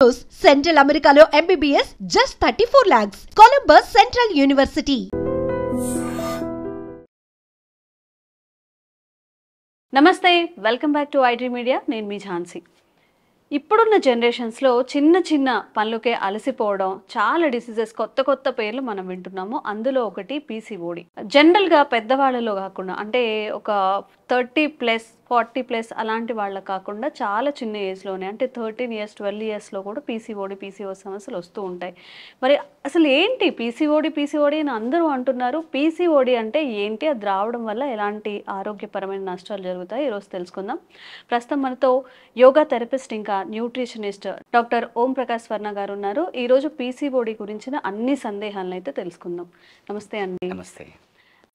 Central Americano MBBS just 34 lakhs. Columbus Central University. నమస్తే, welcome back to iDream media. నేను మీ ఝాన్సీ. ఇప్పుడున్న జనరేషన్స్లో చిన్న చిన్న పనులకే అలసిపోవడం, చాలా డిసీజెస్ కొత్త పేర్లు మనం వింటున్నాము. అందులో ఒకటి పీసీఓడి. జనరల్గా పెద్దవాళ్ళలో కాకుండా, అంటే ఒక 30+, 40+ అలాంటి వాళ్ళకి కాకుండా చాలా చిన్న ఏజ్లోనే, అంటే 13 years 12 yearsలో కూడా పీసీఓడి సమస్యలు వస్తూ ఉంటాయి. మరి అసలు ఏంటి పీసీఓడి అని అందరూ అంటున్నారు. పీసీఓడి అంటే ఏంటి, అది రావడం వల్ల ఎలాంటి ఆరోగ్యపరమైన నష్టాలు జరుగుతాయి, ఈరోజు తెలుసుకుందాం. ప్రస్తుతం మనతో యోగా థెరపిస్ట్ ఇంకా న్యూట్రిషనిస్ట్ డాక్టర్ ఓం ప్రకాష్ వర్ణ గారు ఉన్నారు. ఈరోజు పీసీఓడి గురించిన అన్ని సందేహాలను అయితే తెలుసుకుందాం. నమస్తే అండి. నమస్తే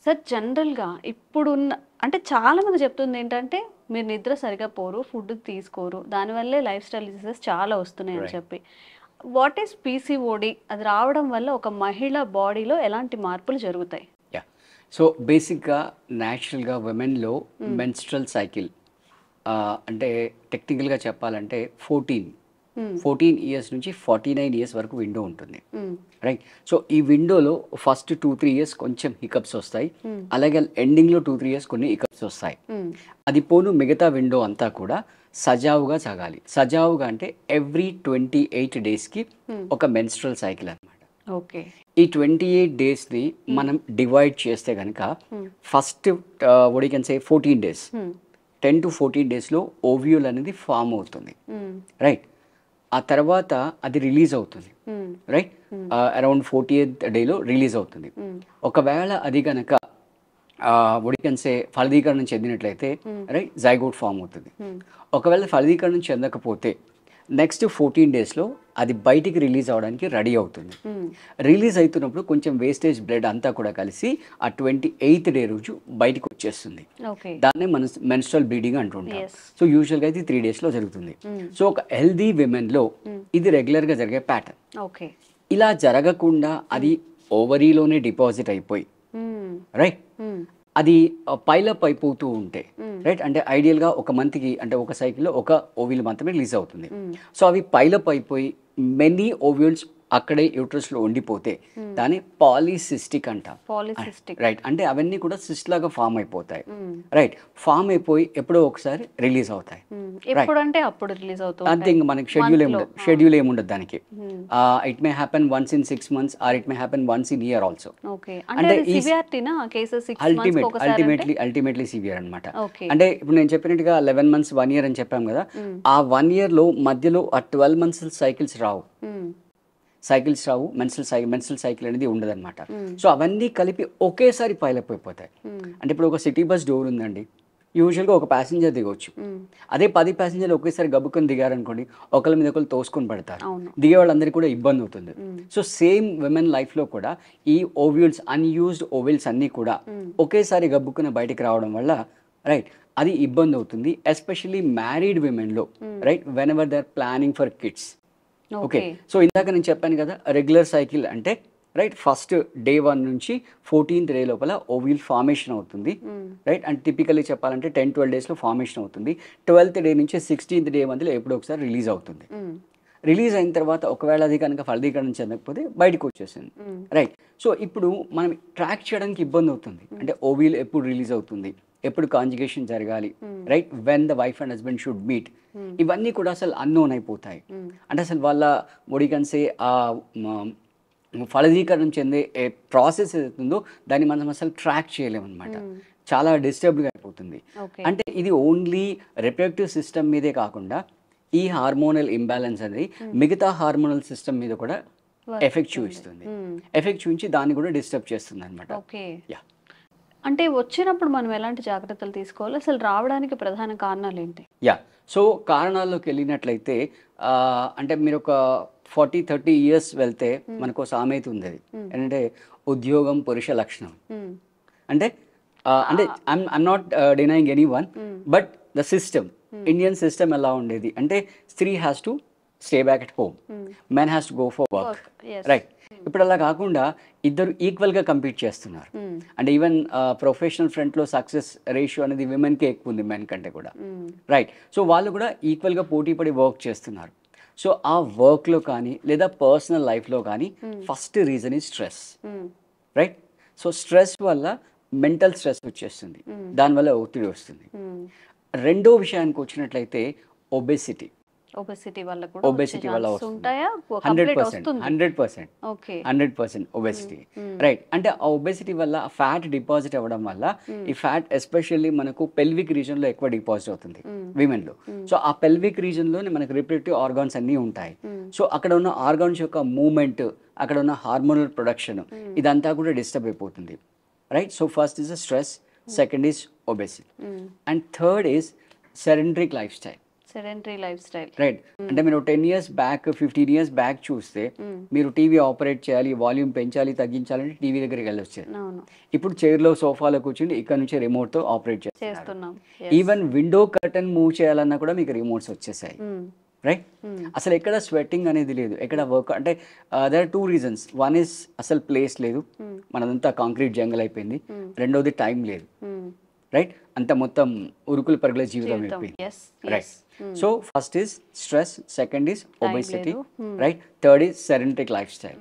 సార్, జనరల్గా ఇప్పుడున్న, అంటే చాలామంది చెప్తుంది ఏంటంటే మీరు నిద్ర సరిగా పోరు, ఫుడ్ తీసుకోరు, దానివల్లే లైఫ్ స్టైల్ డిసీజెస్ చాలా వస్తున్నాయి అని చెప్పి. What is PCOD? అది రావడం వల్ల ఒక మహిళ బాడీలో ఎలాంటి మార్పులు జరుగుతాయి? సో బేసిక్గా న్యాచురల్గా విమెన్లో మెన్స్ట్రల్ సైకిల్ అంటే టెక్నికల్గా చెప్పాలంటే 14 years నుంచి 49 years వరకు విండో ఉంటుంది, రైట్? సో ఈ విండోలో ఫస్ట్ 2-3 years కొంచెం హికప్స్ వస్తాయి, అలాగే ఎండింగ్లో 2-3 years కొన్ని హికప్స్ వస్తాయి. అది పోను మిగతా విండో అంతా కూడా సజావుగా సాగాలి. సజావుగా అంటే ఎవ్రీ 28 daysకి ఒక మెన్స్ట్రల్ సైకిల్ అనమాట. ఓకే. ఈ 28 daysని మనం డివైడ్ చేస్తే కనుక first what you can say 14 days, 10 to 14 daysలో ఓవ్యూల్ అనేది ఫామ్ అవుతుంది, రైట్? ఆ తర్వాత అది రిలీజ్ అవుతుంది, రైట్? అరౌండ్ 40th dayలో రిలీజ్ అవుతుంది. ఒకవేళ అది కనుక what you can say ఫలదీకరణం చెందినట్లయితే, రైట్, జైగోట్ ఫామ్ అవుతుంది. ఒకవేళ ఫలదీకరణం చెందకపోతే నెక్స్ట్ 14 daysలో అది బయటికి రిలీజ్ అవడానికి రెడీ అవుతుంది. రిలీజ్ అవుతున్నప్పుడు కొంచెం వేస్టేజ్ బ్లడ్ అంతా కూడా కలిసి ఆ 28th day రోజు బయటకు వచ్చేస్తుంది. దాన్నే మనం మెన్స్ట్రల్ బ్లీడింగ్ అంటుంటాం. సో యూజువల్గా ఇది 3 daysలో జరుగుతుంది. సో ఒక హెల్దీ విమెన్లో ఇది రెగ్యులర్గా జరిగే ప్యాటర్న్. ఇలా జరగకుండా అది ఓవరీలోనే డిపాజిట్ అయిపోయి, రైట్, అది పైలప్ అయిపోతూ ఉంటే, రైట్, అంటే ఐడియల్గా ఒక మంత్కి, అంటే ఒక సైకిల్లో ఒక ఓవ్యూల్ మాత్రమే రిలీజ్ అవుతుంది. సో అవి పైలప్ అయిపోయి మెనీ ఓవ్యూల్స్ అక్కడే యూట్రస్లో ఉండిపోతే దాన్ని పాలిసిస్టిక్ అంటాం, రైట్? అంటే అవన్నీ కూడా సిస్ట్ లాగా ఫామ్ అయిపోతాయి, రైట్? ఫామ్ అయిపోయి ఎప్పుడో ఒకసారి రిలీజ్ అవుతాయి. అంతే, ఇంకా మనకి షెడ్యూల్ ఏముండదు దానికి. It may happen once in 6 months or it may happen once in year also. అంటే అల్టిమేట్లీ సివియర్ అనమాట. అంటే ఇప్పుడు నేను చెప్పినట్టుగా 11 months 1 year అని చెప్పాం కదా, ఆ 1 yearలో మధ్యలో ఆ 12 months సైకిల్స్ రావు, మెన్స్ట్రల్ సైకిల్ అనేది ఉండదు అనమాట. సో అవన్నీ కలిపి ఒకేసారి పైలప్ అయిపోతాయి. అంటే ఇప్పుడు ఒక సిటీ బస్ డోర్ ఉందండి, యూజువల్గా ఒక ప్యాసింజర్ దిగవచ్చు. అదే 10 passengers ఒకేసారి గబుకొని దిగారనుకోండి, ఒకరి మీద ఒకరు తోసుకొని పడతారు, దిగే వాళ్ళందరికీ కూడా ఇబ్బంది అవుతుంది. సో సేమ్ విమెన్ లైఫ్లో కూడా ఈ ఓవ్యూల్స్, అన్యూజ్డ్ ఓవ్యూల్స్ అన్నీ కూడా ఒకేసారి గబుక్కున బయటికి రావడం వల్ల, రైట్, అది ఇబ్బంది అవుతుంది. ఎస్పెషల్లీ మ్యారీడ్ విమెన్లో, right, whenever they are planning for kids. Okay. So ఇందాక నేను చెప్పాను కదా, రెగ్యులర్ సైకిల్ అంటే, రైట్, ఫస్ట్ day 1 నుంచి 14th day లోపల ఓవ్యూల్ ఫార్మేషన్ అవుతుంది, రైట్? అండ్ టిపికల్లీ చెప్పాలంటే 10-12 daysలో ఫార్మేషన్ అవుతుంది. 12th day నుంచి 16th day మధ్యలో ఎప్పుడో ఒకసారి రిలీజ్ అవుతుంది. రిలీజ్ అయిన తర్వాత ఒకవేళ అది కనుక ఫలదీకరణం చెందకపోతే బయటకు వచ్చేసింది, రైట్? సో ఇప్పుడు మనం ట్రాక్ చేయడానికి ఇబ్బంది అవుతుంది. అంటే ఓవ్యూల్ ఎప్పుడు రిలీజ్ అవుతుంది, ఎప్పుడు కాంజుగేషన్ జరగాలి, right, when the wife and husband should meet, ఇవన్నీ కూడా అసలు అన్నోన్ అయిపోతాయి. అంటే అసలు వాళ్ళ what you can say ఫలదీకరణం చెందే ప్రాసెస్ ఏదైతుందో దాన్ని మనం అసలు ట్రాక్ చేయలేము అనమాట. చాలా డిస్టర్బ్గా అయిపోతుంది. అంటే ఇది ఓన్లీ రిప్రొడక్టివ్ సిస్టమ్ మీదే కాకుండా ఈ హార్మోనల్ ఇంబ్యాలెన్స్ అనేది మిగతా హార్మోనల్ సిస్టమ్ మీద కూడా ఎఫెక్ట్ చూపిస్తుంది. ఎఫెక్ట్ చూపించి దాన్ని కూడా డిస్టర్బ్ చేస్తుంది అనమాట. అంటే వచ్చినప్పుడు మనం ఎలాంటి జాగ్రత్తలు తీసుకోవాలి, అసలు రావడానికి ప్రధాన కారణాలు ఏంటి? సో కారణాల్లోకి వెళ్ళినట్లయితే, అంటే మీరు ఒక 40-30 years వెళ్తే మనకు సామెత ఉంది, అది ఏంటంటే ఉద్యోగం పురుష లక్షణం. అంటే I'm not denying any one, but the system, Indian system ఎలా ఉండేది అంటే, స్త్రీ has to stay back at home, men has to go for work, right? ఇప్పుడు అలా కాకుండా ఇద్దరు ఈక్వల్గా కంపీట్ చేస్తున్నారు. అంటే ఈవెన్ ప్రొఫెషనల్ ఫ్రంట్లో సక్సెస్ రేషియో అనేది విమెన్కే ఎక్కువ ఉంది మెన్ కంటే కూడా, రైట్? సో వాళ్ళు కూడా ఈక్వల్గా పోటీ పడి వర్క్ చేస్తున్నారు. సో ఆ వర్క్లో కానీ లేదా పర్సనల్ లైఫ్లో కానీ first reason is stress, right? So stress వల్ల మెంటల్ స్ట్రెస్ వచ్చేస్తుంది, దానివల్ల ఒత్తిడి వస్తుంది. రెండో విషయానికి వచ్చినట్లయితే ఒబెసిటీ. ఒబెసిటీ వల్ల కూడా ఒబెసిటీ వల్ల ఉంటాయా? 100% ఓకే, 100% ఒబెసిటీ, రైట్? అంటే ఆ ఒబెసిటీ వల్ల ఫ్యాట్ డిపాజిట్ అవ్వడం వల్ల ఈ ఫ్యాట్ ఎస్పెషల్లీ మనకు పెల్విక్ రీజన్ లో ఎక్కువ డిపాజిట్ అవుతుంది విమెన్ లో. సో ఆ పెల్విక్ రీజన్ లోనే మనకు రిప్రొడక్టివ్ ఆర్గాన్స్ అన్నీ ఉంటాయి. సో అక్కడ ఉన్న ఆర్గాన్స్ యొక్క మూవ్మెంట్, అక్కడ ఉన్న హార్మోనల్ ప్రొడక్షన్, ఇదంతా కూడా డిస్టర్బ్ అయిపోతుంది, right? So first is stress, second is obesity, and third is sedentary life style. Sedentary life style, right? అంటే మీరు 10 years బ్యాక్ 15 years బ్యాక్ చూస్తే మీరు టీవీ ఆపరేట్ చేయాలి, వాల్యూమ్ పెంచాలి తగ్గించాలంటే టీవీ దగ్గరికి వెళ్ళొచ్చారు. ఇప్పుడు చైర్లో సోఫాలో కూర్చుని ఇక్కడ నుంచి రిమోట్తో ఆపరేట్ చేస్తున్నాం. ఈవెన్ విండో కర్టన్ మూవ్ చేయాలన్నా కూడా మీకు రిమోట్స్ వచ్చేసాయి, రైట్? అసలు ఎక్కడ స్వెట్టింగ్ అనేది లేదు, ఎక్కడ వర్క్. అంటే there are 2 reasons. One is అసలు ప్లేస్ లేదు, మనదంతా కాంక్రీట్ జంగల్ అయిపోయింది. రెండోది టైం లేదు, రైట్? అంత మొత్తం ఉరుకులు పరుగుల జీవితం అయిపోయింది, right? So first is stress, second is obesity, right? Third is sedentary life style,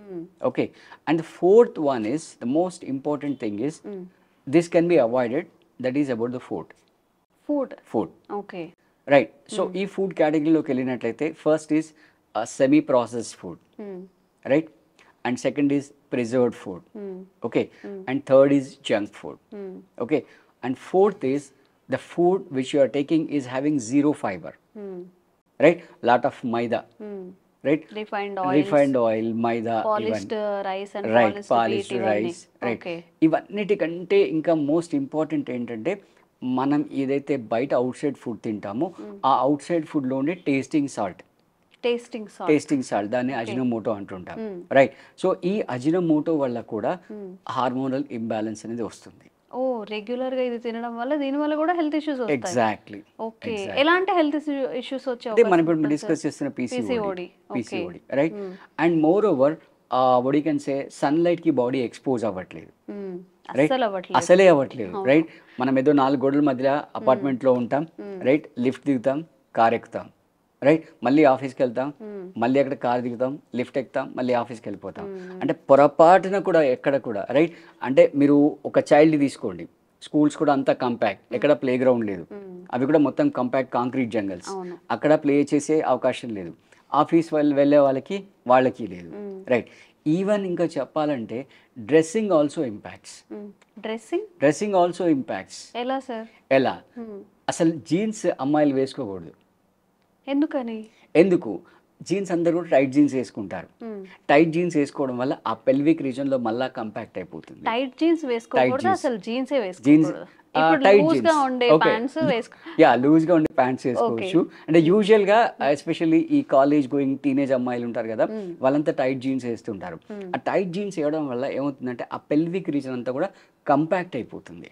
okay? And fourth one is the most important thing is this can be avoided, that is about the food, okay, right? So ఈ food కేటగిరీలోకి వెళ్ళినట్లయితే first is semi processed food, right? And second is preserved food, okay? And third is junk food, okay? And fourth is the food which you are taking is having zero fiber, right? Lot of maida, right? Refined oil, maida, polished rice and right, polished rice, right? ఇవన్నిటికంటే ఇంకా most important ఏంటంటే మనం ఏదైతే బయట out side food తింటామో ఆ out side ఫుడ్లో ఉండే tasting salt, దాన్ని Ajinomoto అంటుంటాం, రైట్? సో ఈ అజినోమోటో వల్ల కూడా హార్మోనల్ ఇంబ్యాలెన్స్ అనేది వస్తుంది. ఓ, రెగ్యులర్ గా ఇది తినడం వల్ల దీని వల్ల కూడా హెల్త్ ఇష్యూస్ వస్తాయి. ఎగ్జాక్ట్లీ. ఓకే, ఎలాంటి హెల్త్ ఇష్యూస్ వచ్చాయి? అంటే మనం ఇప్పుడు డిస్కస్ చేస్తున్న PCOD, right? And more over what you can say sunlight కి బాడీ ఎక్స్పోజ్ అవ్వట్లేదు, రైట్? అసలే అవ్వట్లేదు, రైట్? మనం ఏదో 4 గోడల మధ్య అపార్ట్మెంట్ లో ఉంటాం, రైట్? లిఫ్ట్ దిగుతాం, కార్ ఎక్కుతాం, రైట్? మళ్ళీ ఆఫీస్కి వెళ్తాం, మళ్ళీ అక్కడ కార్ దిగుతాం, లిఫ్ట్ ఎక్కుతాం, మళ్ళీ ఆఫీస్కి వెళ్ళిపోతాం. అంటే పొరపాటున కూడా ఎక్కడ కూడా, రైట్? అంటే మీరు ఒక చైల్డ్ తీసుకోండి, స్కూల్స్ కూడా అంతా కంపాక్ట్, ఎక్కడ ప్లే గ్రౌండ్ లేదు, అవి కూడా మొత్తం కంపాక్ట్ కాంక్రీట్ జంగల్స్, అక్కడ ప్లే చేసే అవకాశం లేదు. ఆఫీస్ వెళ్ళే వాళ్ళకి లేదు, రైట్? ఈవెన్ ఇంకా చెప్పాలంటే dressing also impacts. Dressing also impacts. ఎలా? అసలు జీన్స్ అమ్మాయిలు వేసుకోకూడదు. ఎందుకు? జీన్స్ అందరూ కూడా టైట్ జీన్స్ వేసుకుంటారు. టైట్ జీన్స్ వేసుకోవడం వల్ల ఆ పెల్విక్ రీజన్ లో మళ్ళా కంపాక్ట్ అయిపోతుంది. టైట్ జీన్స్ వేసుకోకూడదు, అసలు జీన్స్ లూజ్ గా ఉండే ప్యాంట్స్ వేసుకోవచ్చు. అంటే యూజువల్ గా ఎస్పెషల్లీ ఈ కాలేజ్ గోయింగ్ టీనేజ్ అమ్మాయిలు ఉంటారు కదా, వాళ్ళంతా టైట్ జీన్స్ వేస్తుంటారు. ఆ టైట్ జీన్స్ వేయడం వల్ల ఏమవుతుందంటే ఆ పెల్విక్ రీజన్ అంతా కూడా కంపాక్ట్ అయిపోతుంది,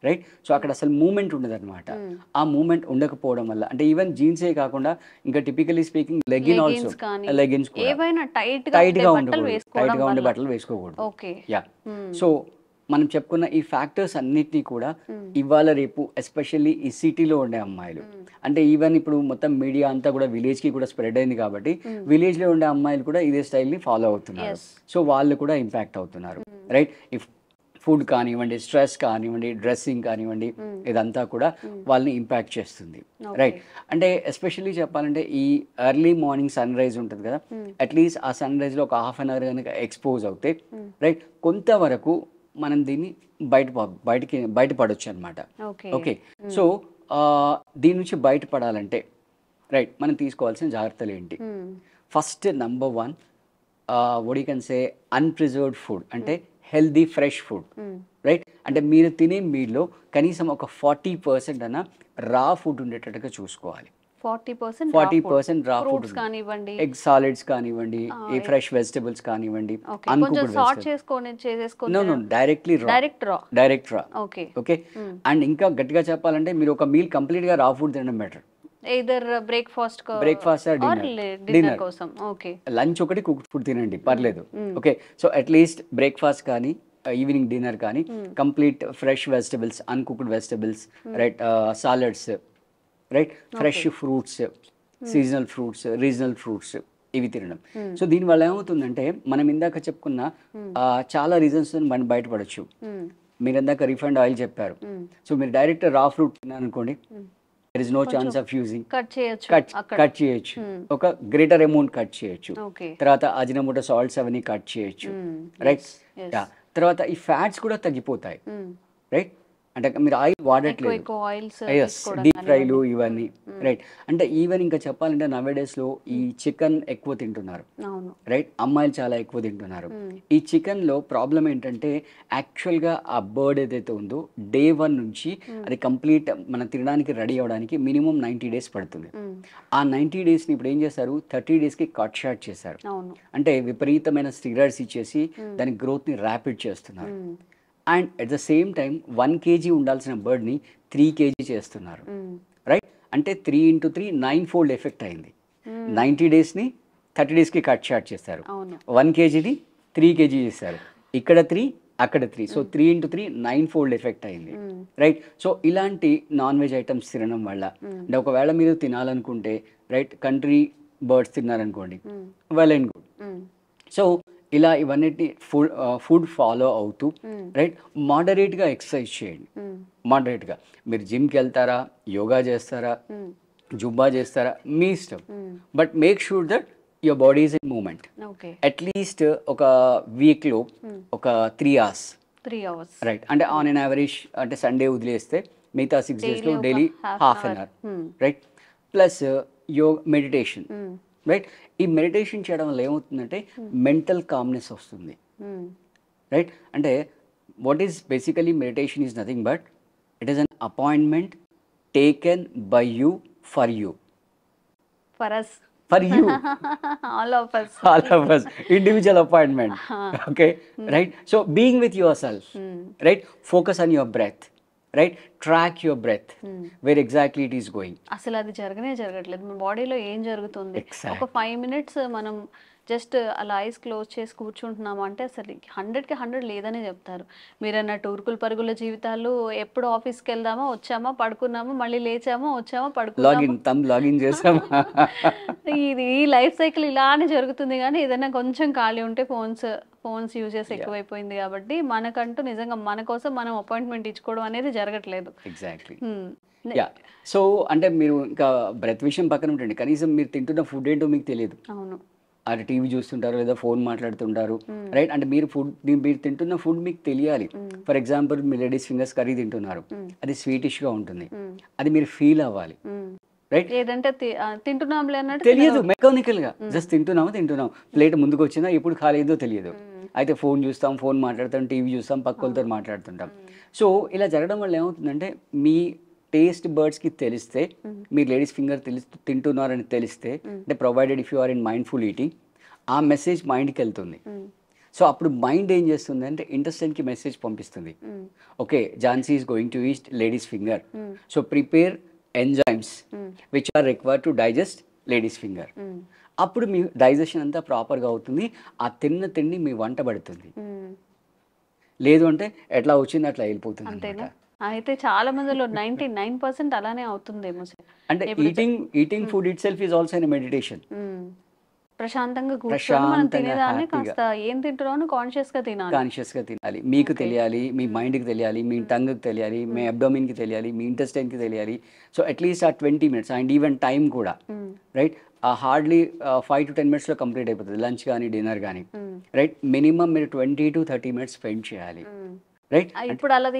రైట్? సో అక్కడ అసలు మూమెంట్ ఉండదు అనమాట. ఆ మూమెంట్ ఉండకపోవడం వల్ల అంటే ఈవెన్ జీన్సే కాకుండా ఇంకా టిపికలీ స్పీకింగ్ లెగిన్స్ టైట్ గా ఉండే బట్టలు వేసుకోకూడదు. యా, సో మనం చెప్పుకున్న ఈ ఫ్యాక్టర్స్ అన్నిటినీ కూడా ఇవాళ రేపు ఎస్పెషల్లీ ఈ సిటీలో ఉండే అమ్మాయిలు, అంటే ఈవెన్ ఇప్పుడు మొత్తం మీడియా అంతా కూడా విలేజ్ కి కూడా స్ప్రెడ్ అయింది కాబట్టి విలేజ్ లో ఉండే అమ్మాయిలు కూడా ఇదే స్టైల్ని ఫాలో అవుతున్నారు. సో వాళ్ళు కూడా ఇంపాక్ట్ అవుతున్నారు, రైట్? ఇఫ్ ఫుడ్ కానివ్వండి, స్ట్రెస్ కానివ్వండి, డ్రెస్సింగ్ కానివ్వండి, ఇదంతా కూడా వాళ్ళని ఇంపాక్ట్ చేస్తుంది, రైట్? అంటే ఎస్పెషల్లీ చెప్పాలంటే ఈ ఎర్లీ మార్నింగ్ సన్ రైజ్ ఉంటుంది కదా, అట్లీస్ట్ ఆ సన్ రైజ్లో ఒక ½ an hour కనుక ఎక్స్పోజ్ అవుతే, రైట్, కొంతవరకు మనం దీన్ని బయటపడవచ్చు అనమాట. ఓకే, సో దీని నుంచి బయటపడాలంటే, రైట్, మనం తీసుకోవాల్సిన జాగ్రత్తలు ఏంటి? First number 1, what you can say unpreserved food, అంటే హెల్దీ ఫ్రెష్ ఫుడ్, రైట్? అంటే మీరు తినే మీల్లో కనీసం ఒక 40% అన్న రా ఫుడ్ ఉండేటట్టుగా చూసుకోవాలి. 40% రా ఫుడ్ కానివ్వండి, ఎగ్ సాలిడ్స్ కానివ్వండి, ఈ ఫ్రెష్ వెజిటబుల్స్ కానివ్వండి, డైరెక్ట్ రా. ఓకే, అండ్ ఇంకా గట్టిగా చెప్పాలంటే మీరు ఒక మీల్ కంప్లీట్ గా రా ఫుడ్ తినడం బెటర్. బ్రేక్ఫాస్ట్ డిన్నర్ కోసం, ఓకే, లంచ్ ఒకటి కుక్డ్ ఫుడ్ తినండి పర్లేదు, ఓకే? సో అట్లీస్ట్ బ్రేక్ఫాస్ట్ కానీ ఈవినింగ్ డిన్నర్ కానీ complete fresh vegetables, uncooked vegetables, right, salads, right, fresh fruits, seasonal fruits, regional fruits ఇవి తినడం. సో దీనివల్ల ఏమవుతుందంటే మనం ఇందాక చెప్పుకున్న చాలా రీజన్స్ మనం బయటపడచ్చు. మీరు ఇందాక రిఫైండ్ ఆయిల్ చెప్పారు. సో మీరు డైరెక్ట్ రా ఫ్రూట్ తిన్నారనుకోండి, there is no chance of using. Cut చేయొచ్చు, ఒక గ్రేటర్ అమౌంట్ కట్ చేయొచ్చు. తర్వాత అజినోమోటో సాల్ట్స్ అవన్నీ కట్ చేయొచ్చు, రైట్. తర్వాత ఈ ఫ్యాట్స్ కూడా తగ్గిపోతాయి, రైట్. అంటే మీరు ఆయిల్ వాడట్లేదు, డీప్ ఫ్రైలు ఇవన్నీ, రైట్. అంటే ఈవెన్ ఇంకా చెప్పాలంటే నవేడేస్లో ఈ చికెన్ ఎక్కువ తింటున్నారు, రైట్. అమ్మాయిలు చాలా ఎక్కువ తింటున్నారు. ఈ చికెన్లో ప్రాబ్లం ఏంటంటే యాక్చువల్గా ఆ బర్డ్ ఏదైతే ఉందో డే 1 నుంచి అది కంప్లీట్ మనం తినడానికి రెడీ అవ్వడానికి మినిమం 90 days పడుతుంది. ఆ 90 daysని ఇప్పుడు ఏం చేశారు, 30 daysకి కట్ షార్ట్ చేశారు. అంటే విపరీతమైన స్టిరాయిడ్స్ ఇచ్చేసి దాని గ్రోత్ని ర్యాపిడ్ చేస్తున్నారు. And at the same time 1 kg ఉండాల్సిన బర్డ్ని 3 kg చేస్తున్నారు, రైట్. అంటే 3 into 3 9-fold ఎఫెక్ట్ అయింది. 90 daysని 30 daysకి కట్ షార్ట్ చేస్తారు. 1 kgని 3 kg చేశారు. ఇక్కడ 3, అక్కడ 3. సో 3 into 3 9-fold ఎఫెక్ట్ అయింది, రైట్. సో ఇలాంటి నాన్ వెజ్ ఐటమ్స్ తినడం వల్ల అంటే ఒకవేళ మీరు తినాలనుకుంటే, రైట్, కంట్రీ బర్డ్స్ తిన్నారనుకోండి, వెల్ అండ్ గుడ్. సో ఇలా ఇవన్నీ ఫుడ్ ఫాలో అవుతూ, రైట్, మోడరేట్గా ఎక్సర్సైజ్ చేయండి. మోడరేట్గా మీరు జిమ్కి వెళ్తారా, యోగా చేస్తారా, జుంబా చేస్తారా, మీ ఇష్టం. But make sure that your body is in movement. At least ఒక వీక్లో ఒక 3 hours, రైట్. అంటే ఆన్ అన్ యావరేజ్ అంటే సండే వదిలేస్తే మిగతా 6 daysలో daily ½ an hour, right. Plus meditation, right. ఈ మెడిటేషన్ చేయడం వల్ల ఏమవుతుందంటే మెంటల్ కామ్నెస్ వస్తుంది, రైట్. అంటే what is basically meditation is nothing but it is an appointment taken by you for you, for you, all of us, individual appointment, okay, right. So being with yourself, right, focus on your breath, right. Track your breath, where exactly it is going. అసలు అది జరగట్లేదు. మన బాడీలో ఏం జరుగుతుంది, ఒక 5 minutes మనం just అలా ఐస్ క్లోజ్ చేసి కూర్చుంటున్నాము అంటే అసలు 100కి 100 లేదనే చెప్తారు. మీరు అన్నట్టు ఉరుకులు పరుగుల జీవితాలు, ఎప్పుడు ఆఫీస్కి వెళ్దామా, వచ్చామా, పడుకున్నామా, మళ్ళీ లేచామా, వచ్చామా, లాగిన్ చేసామా, ఇది ఈ లైఫ్ సైకిల్ ఇలానే జరుగుతుంది. కానీ ఏదైనా కొంచెం ఖాళీ ఉంటే ఫోన్స్ యూజెస్ ఎక్కువైపోయింది కాబట్టి మనకంటూ నిజంగా మన కోసం మనం అపాయింట్మెంట్ ఇచ్చుకోవడం అనేది జరగట్లేదు. ఎగ్జాక్ట్లీ. సో అంటే మీరు ఇంకా బ్రెత్ విషయం పక్కన ఉంటండి, కనీసం మీరు తింటున్న ఫుడ్ ఏంటో మీకు తెలియదు. అవును. అది టీవీ చూస్తుంటారు లేదా ఫోన్ మాట్లాడుతుంటారు, రైట్. అంటే మీరు తింటున్న ఫుడ్ మీకు తెలియాలి. ఫర్ ఎగ్జాంపుల్ మీరు లేడీస్ ఫింగర్స్ కర్రీ తింటున్నారు, అది స్వీటిష్గా ఉంటుంది, అది మీరు ఫీల్ అవ్వాలి, రైట్. ఏదంటే తింటున్నాంలే అన్నట్టు తెలియదు, మెకానికల్గా జస్ట్ తింటున్నాం, ప్లేట్ ముందుకు వచ్చినా ఎప్పుడు ఖాళీ అయిందో తెలియదు. అయితే ఫోన్ చూస్తాం, ఫోన్ మాట్లాడతాం, టీవీ చూస్తాం, పక్క వాళ్ళతో మాట్లాడుతుంటాం. సో ఇలా జరగడం వల్ల ఏమవుతుందంటే మీ టేస్ట్ బర్డ్స్కి తెలిస్తే, మీరు లేడీస్ ఫింగర్ తింటున్నారని తెలిస్తే, అంటే provided if you are in mindful eating, ఆ మెసేజ్ మైండ్కి వెళ్తుంది. సో అప్పుడు మైండ్ ఏం చేస్తుంది అంటే ఇంటెస్టైన్కి మెసేజ్ పంపిస్తుంది, okay Jhansi is going to eat ladies finger, so prepare enzymes which are required to digest ladies finger. అప్పుడు మీ డైజెషన్ అంతా ప్రాపర్గా అవుతుంది, ఆ తిండి మీ వంట పడుతుంది. లేదు అంటే ఎట్లా వచ్చింది అట్లా వెళ్ళిపోతుంది అన్నమాట. అయితే చాలా మందిలో 99% అలానే అవుతుందేమో. అంటే eating food it self is also a meditation. ప్రశాంతంగా కూర్చొని మనం తినేదాన్ని కాస్త ఏం తింటున్నామో కాన్షియస్గా తినాలి. మీకు తెలియాలి, మీ మైండ్కి తెలియాలి, మీ టంగ్కి తెలియాలి, మీ అబ్డోమిన్కి తెలియాలి, మీ ఇంటెస్టైన్కి తెలియాలి. సో అట్లీస్ట్ ఆ 20 minutes అండ్ ఈవెన్ టైం కూడా, రైట్, హార్డ్లీ 5 to 10 minutesలో కంప్లీట్ అయిపోతుంది, లంచ్ కానీ డిన్నర్ కానీ, రైట్. మినిమం మీరు 20 to 30 minutes స్పెండ్ చేయాలి, రైట్. ఇప్పుడు అలా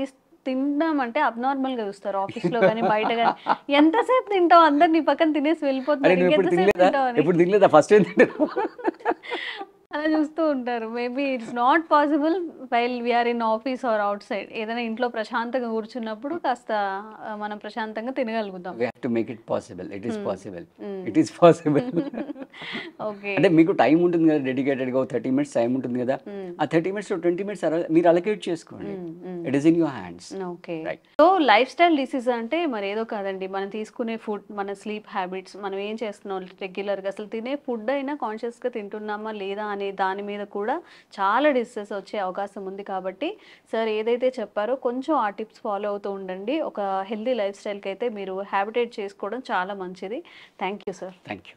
తింటామంటే అబ్నార్మల్ గా చూస్తారు ఆఫీస్ లో కానీ బయట కానీ. ఎంతసేపు తింటావు, అందరు నీ పక్కన తినేసి వెళ్ళిపోతున్నారు, ఫస్ట్ అలా చూస్తూ ఉంటారు. Maybe it's not possible while we are in office or outside. ఏదైనా ఇంట్లో ప్రశాంతంగా కూర్చున్నప్పుడు కాస్త మనం ప్రశాంతంగా తినగలుగుతాం. We have to make it possible. It is possible. It is possible. Okay. అంటే మీకు టైం ఉంటుంది కదా, డెడికేటెడ్గా 30 minutes టైం ఉంటుంది కదా, ఆ 30 minutes to 20 minutes మీరు అలొకేట్ చేసుకోండి. It is in your hands. Okay. So life style disease అంటే మరి ఏదో కాదండి, మనం తీసుకునే ఫుడ్, మన స్లీప్ హ్యాబిట్స్, మనం ఏం చేస్తున్నాం రెగ్యులర్గా, అసలు తినే ఫుడ్ అయినా కాన్షియస్గా తింటున్నామా లేదా కానీ దాని మీద కూడా చాలా డిసీజెస్ వచ్చే అవకాశం ఉంది. కాబట్టి సార్ ఏదైతే చెప్పారో కొంచెం ఆ టిప్స్ ఫాలో అవుతూ ఉండండి. ఒక హెల్దీ లైఫ్ స్టైల్కి అయితే మీరు హ్యాబిటేట్ చేసుకోవడం చాలా మంచిది. Thank you sir. Thank you.